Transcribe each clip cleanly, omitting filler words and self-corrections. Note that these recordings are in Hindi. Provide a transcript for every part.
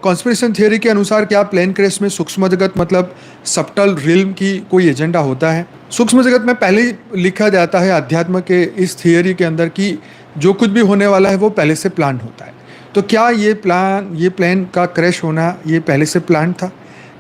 कॉन्स्पिरेशन थियरी के अनुसार क्या प्लेन क्रैश में सूक्ष्म जगत मतलब सबटल रिल्म की कोई एजेंडा होता है? सूक्ष्म जगत में पहले ही लिखा जाता है अध्यात्म के इस थियरी के अंदर कि जो कुछ भी होने वाला है वो पहले से प्लान होता है। तो क्या ये प्लेन का क्रैश होना ये पहले से प्लान था?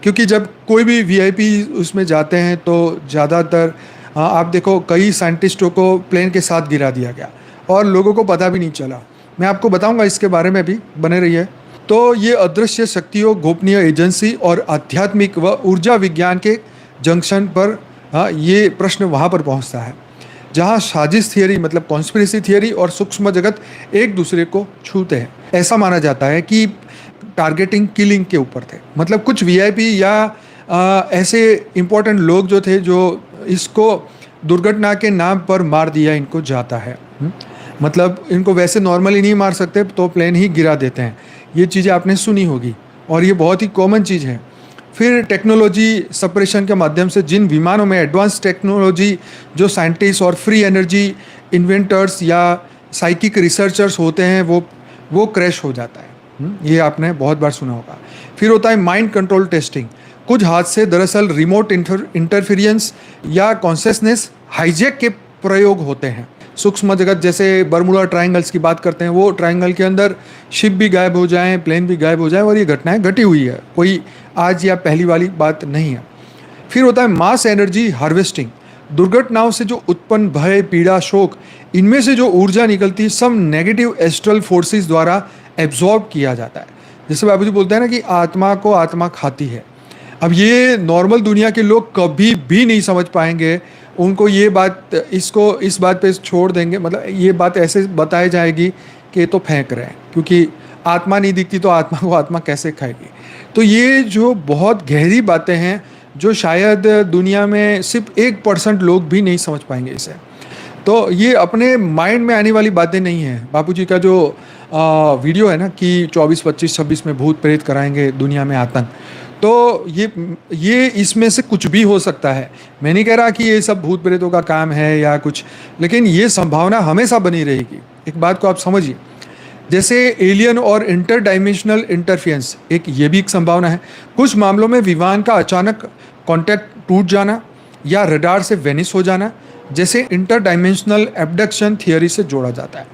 क्योंकि जब कोई भी वीआईपी उसमें जाते हैं तो ज़्यादातर आप देखो कई साइंटिस्टों को प्लेन के साथ गिरा दिया गया और लोगों को पता भी नहीं चला। मैं आपको बताऊंगा इसके बारे में भी, बने रहिए। तो ये अदृश्य शक्तियों, गोपनीय एजेंसी और आध्यात्मिक व ऊर्जा विज्ञान के जंक्शन पर ये प्रश्न वहाँ पर पहुँचता है जहाँ साजिश थियरी मतलब कॉन्स्पिरेसी थियरी और सूक्ष्म जगत एक दूसरे को छूते हैं। ऐसा माना जाता है कि टारगेटिंग किलिंग के ऊपर थे, मतलब कुछ वीआईपी या ऐसे इम्पोर्टेंट लोग जो थे जो इसको दुर्घटना के नाम पर मार दिया इनको जाता है। मतलब इनको वैसे नॉर्मली नहीं मार सकते तो प्लेन ही गिरा देते हैं। ये चीज़ें आपने सुनी होगी और ये बहुत ही कॉमन चीज़ है। फिर टेक्नोलॉजी सप्रेशन के माध्यम से जिन विमानों में एडवांस टेक्नोलॉजी जो साइंटिस्ट और फ्री एनर्जी इन्वेंटर्स या साइकिक रिसर्चर्स होते हैं वो क्रैश हो जाता है। ये आपने बहुत बार सुना होगा। फिर होता है माइंड कंट्रोल टेस्टिंग। कुछ हादसे दरअसल रिमोट इंटरफेरेंस या कॉन्शियसनेस हाईजैक के प्रयोग होते हैं। सूक्ष्म जगत जैसे बर्मुडा ट्रायंगल्स की बात करते हैं, वो ट्रायंगल के अंदर शिप भी गायब हो जाएं, प्लेन भी गायब हो जाए, और ये घटनाएं घटी हुई है, कोई आज या पहली वाली बात नहीं है। फिर होता है मास एनर्जी हार्वेस्टिंग। दुर्घटनाओं से जो उत्पन्न भय, पीड़ा, शोक, इनमें से जो ऊर्जा निकलती है सब नेगेटिव एस्ट्रल फोर्सेस द्वारा एब्जॉर्ब किया जाता है। जैसे बाबूजी बोलते हैं ना कि आत्मा को आत्मा खाती है। अब ये नॉर्मल दुनिया के लोग कभी भी नहीं समझ पाएंगे। उनको ये बात इस बात पे छोड़ देंगे, मतलब ये बात ऐसे बताई जाएगी कि तो फेंक रहे हैं, क्योंकि आत्मा नहीं दिखती तो आत्मा को आत्मा कैसे खाएगी। तो ये जो बहुत गहरी बातें हैं जो शायद दुनिया में सिर्फ 1% लोग भी नहीं समझ पाएंगे इसे। तो ये अपने माइंड में आने वाली बातें नहीं हैं। बापूजी का जो वीडियो है ना कि 24, 25, 26 में भूत प्रेत कराएंगे दुनिया में आतंक, तो ये इसमें से कुछ भी हो सकता है। मैं नहीं कह रहा कि ये सब भूत प्रेतों का काम है या कुछ, लेकिन ये संभावना हमेशा बनी रहेगी। एक बात को आप समझिए, जैसे एलियन और इंटर डायमेंशनल इंटरफेरेंस, ये भी एक संभावना है। कुछ मामलों में विमान का अचानक कॉन्टैक्ट टूट जाना या रडार से वेनिस हो जाना, जैसे इंटर डायमेंशनल एब्डक्शन थियरी से जोड़ा जाता है।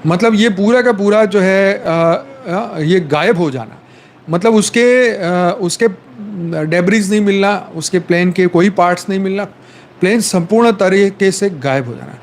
मतलब ये पूरा का पूरा जो है ये गायब हो जाना, मतलब उसके डेब्रिज नहीं मिलना, उसके प्लेन के कोई पार्ट्स नहीं मिलना, प्लेन संपूर्ण तरीके से गायब हो जाना।